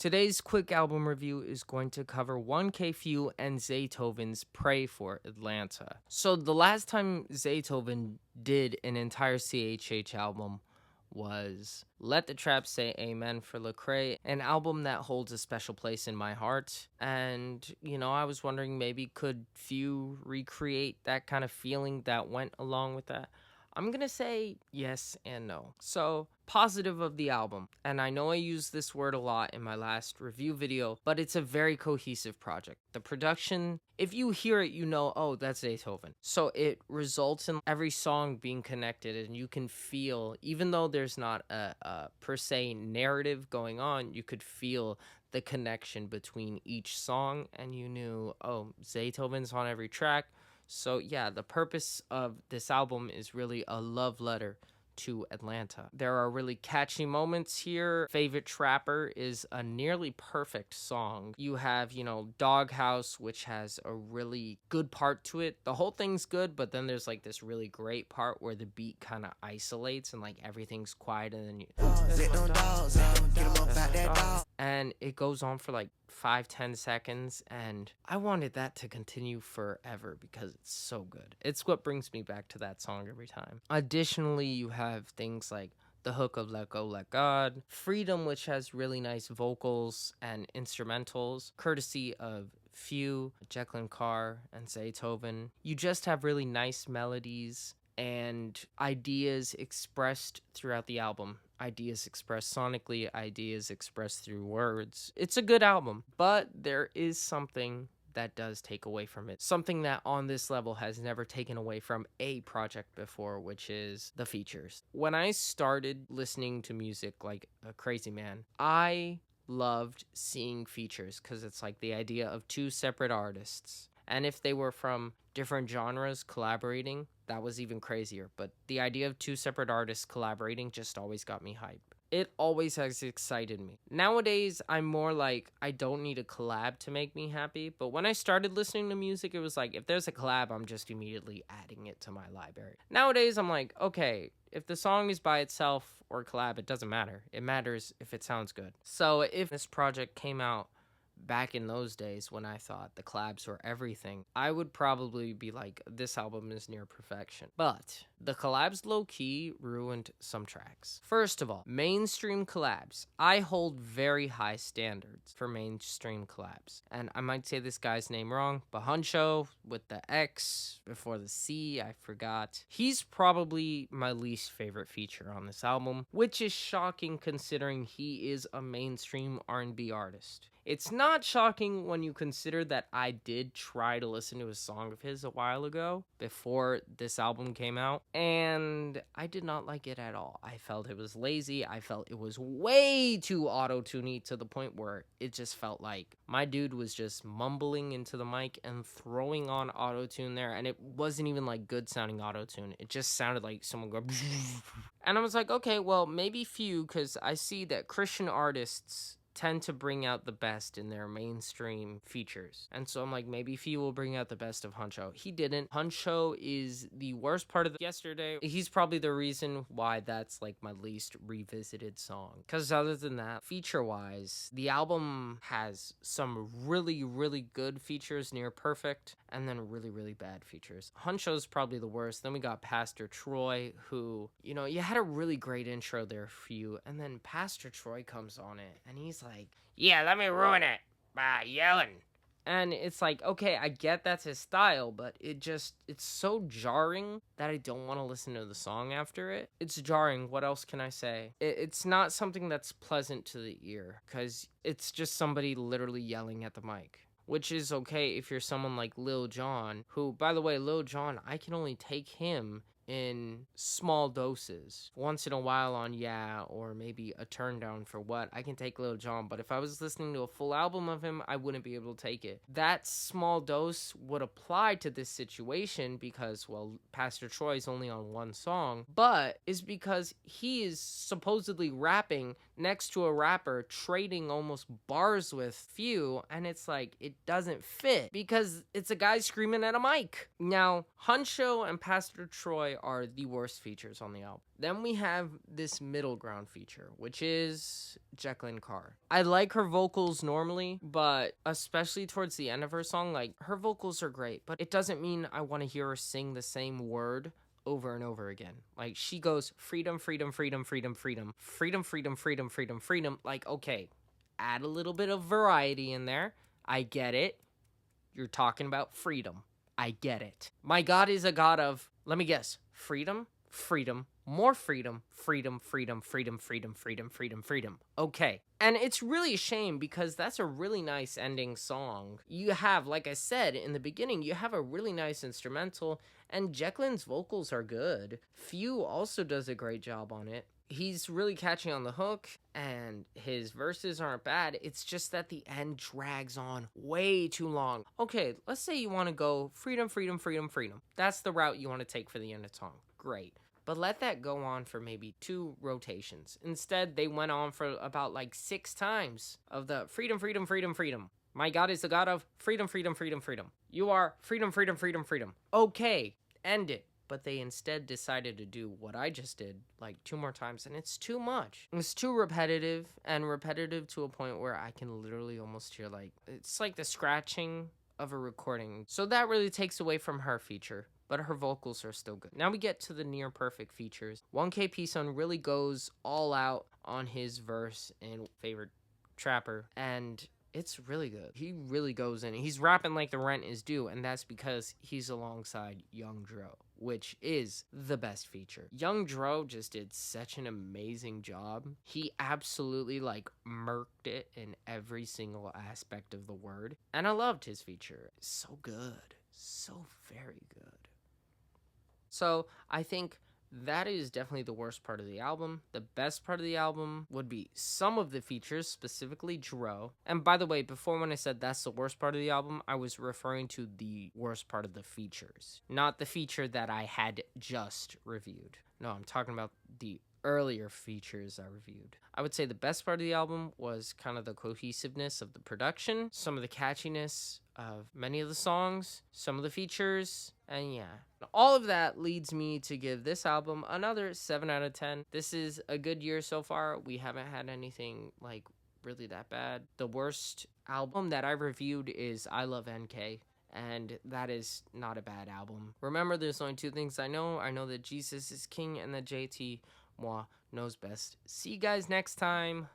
Today's quick album review is going to cover 1K Phew and Zaytoven's Pray for Atlanta. So the last time Zaytoven did an entire CHH album was Let the Trap Say Amen for Lecrae, an album that holds a special place in my heart. And, I was wondering maybe could Phew recreate that kind of feeling that went along with that? I'm gonna say yes and no. So, positive of the album, and I know I used this word a lot in my last review video, but it's a very cohesive project. The production, if you hear it, oh, that's Zaytoven. So it results in every song being connected, and you can feel, even though there's not a per se narrative going on, you could feel the connection between each song, and you knew, oh, Zaytoven's on every track. So yeah, the purpose of this album is really a love letter to Atlanta. There are really catchy moments here. Favorite Trapper is a nearly perfect song. You have, Dawghouse, which has a really good part to it. The whole thing's good, but then there's like this really great part where the beat kind of isolates and like everything's quiet, and then and it goes on for like 5-10 seconds, and I wanted that to continue forever because it's so good. It's what brings me back to that song every time. Additionally, you have things like the hook of Let Go, Let God, Freedom, which has really nice vocals and instrumentals, courtesy of Phew, Jacqueline Carr, and Zaytoven. You just have really nice melodies and ideas expressed throughout the album. Ideas expressed sonically, ideas expressed through words. It's a good album, but there is something that does take away from it. Something that on this level has never taken away from a project before, which is the features. When I started listening to music like a crazy man, I loved seeing features because it's like the idea of two separate artists. And if they were from different genres collaborating, that was even crazier. But the idea of two separate artists collaborating just always got me hyped. It always has excited me. Nowadays, I'm more like, I don't need a collab to make me happy. But when I started listening to music, it was like, if there's a collab, I'm just immediately adding it to my library. Nowadays, I'm like, okay, if the song is by itself or collab, it doesn't matter. It matters if it sounds good. So if this project came out back in those days when I thought the collabs were everything, I would probably be like, this album is near perfection. But the collabs low-key ruined some tracks. First of all, mainstream collabs. I hold very high standards for mainstream collabs. And I might say this guy's name wrong, but Huncho with the X before the C, I forgot. He's probably my least favorite feature on this album, which is shocking considering he is a mainstream R&B artist. It's not shocking when you consider that I did try to listen to a song of his a while ago before this album came out, and I did not like it at all. I felt it was lazy. I felt it was way too auto-tuney to the point where it just felt like my dude was just mumbling into the mic and throwing on auto-tune there, and it wasn't even like good sounding auto-tune. It just sounded like someone go and I was like, okay, well, maybe Phew, because I see that Christian artists tend to bring out the best in their mainstream features. And so I'm like, maybe Phew will bring out the best of Huncho. He didn't. Huncho is the worst part of the yesterday. He's probably the reason why that's like my least revisited song. Because other than that, feature-wise, the album has some really, really good features, near perfect, and then really, really bad features. Huncho's probably the worst. Then we got Pastor Troy, who, you had a really great intro there for you, and then Pastor Troy comes on it, and he's like, yeah, let me ruin it by yelling. And it's like, okay, I get that's his style, but it's so jarring that I don't want to listen to the song after it. It's jarring. What else can I say? It's not something that's pleasant to the ear, because it's just somebody literally yelling at the mic. Which is okay if you're someone like Lil Jon, who, by the way, Lil Jon, I can only take him in small doses. Once in a while on Yeah, or maybe a turn down for What, I can take Lil Jon, but if I was listening to a full album of him, I wouldn't be able to take it. That small dose would apply to this situation because, well, Pastor Troy's only on one song, but is because he is supposedly rapping next to a rapper trading almost bars with Phew, and it's like, it doesn't fit because it's a guy screaming at a mic. Now, Huncho and Pastor Troy I are the worst features on the album. Then we have this middle ground feature, which is Jacqueline Carr. I like her vocals normally, but especially towards the end of her song, like, her vocals are great, but it doesn't mean I want to hear her sing the same word over and over again. Like, she goes freedom, freedom, freedom, freedom, freedom, freedom, freedom, freedom, freedom, freedom. Like, okay, add a little bit of variety in there. I get it. You're talking about freedom. I get it. My God is a God of, let me guess, freedom, freedom, more freedom, freedom, freedom, freedom, freedom, freedom, freedom, freedom. Okay. And it's really a shame because that's a really nice ending song. You have, like I said in the beginning, you have a really nice instrumental, and Jacqueline's vocals are good. Phew also does a great job on it. He's really catchy on the hook, and his verses aren't bad. It's just that the end drags on way too long. Okay, let's say you want to go freedom, freedom, freedom, freedom. That's the route you want to take for the end of the song. Great. But let that go on for maybe 2 rotations. Instead, they went on for about like 6 times of the freedom, freedom, freedom, freedom. My God is the God of freedom, freedom, freedom, freedom. You are freedom, freedom, freedom, freedom. Okay, end it. But they instead decided to do what I just did like 2 more times, and it's too much. It's too repetitive, and repetitive to a point where I can literally almost hear, like, it's like the scratching of a recording. So that really takes away from her feature, but her vocals are still good. Now we get to the near perfect features. 1K P-Sun really goes all out on his verse in Favorite Trapper, and it's really good. He really goes in. He's rapping like the rent is due, and that's because he's alongside Young Dro, which is the best feature. Young Dro just did such an amazing job. He absolutely, like, murked it in every single aspect of the word, and I loved his feature. So good. So very good. So I think that is definitely the worst part of the album. The best part of the album would be some of the features, specifically Dro. And by the way, before when I said that's the worst part of the album, I was referring to the worst part of the features, not the feature that I had just reviewed. No, I'm talking about the earlier features I reviewed. I would say the best part of the album was kind of the cohesiveness of the production, some of the catchiness of many of the songs, some of the features, and yeah. All of that leads me to give this album another 7 out of 10. This is a good year so far. We haven't had anything like really that bad. The worst album that I reviewed is I Love NK, and that is not a bad album. Remember, there's only 2 things I know. I know that Jesus is king and that JT Moi knows best. See you guys next time.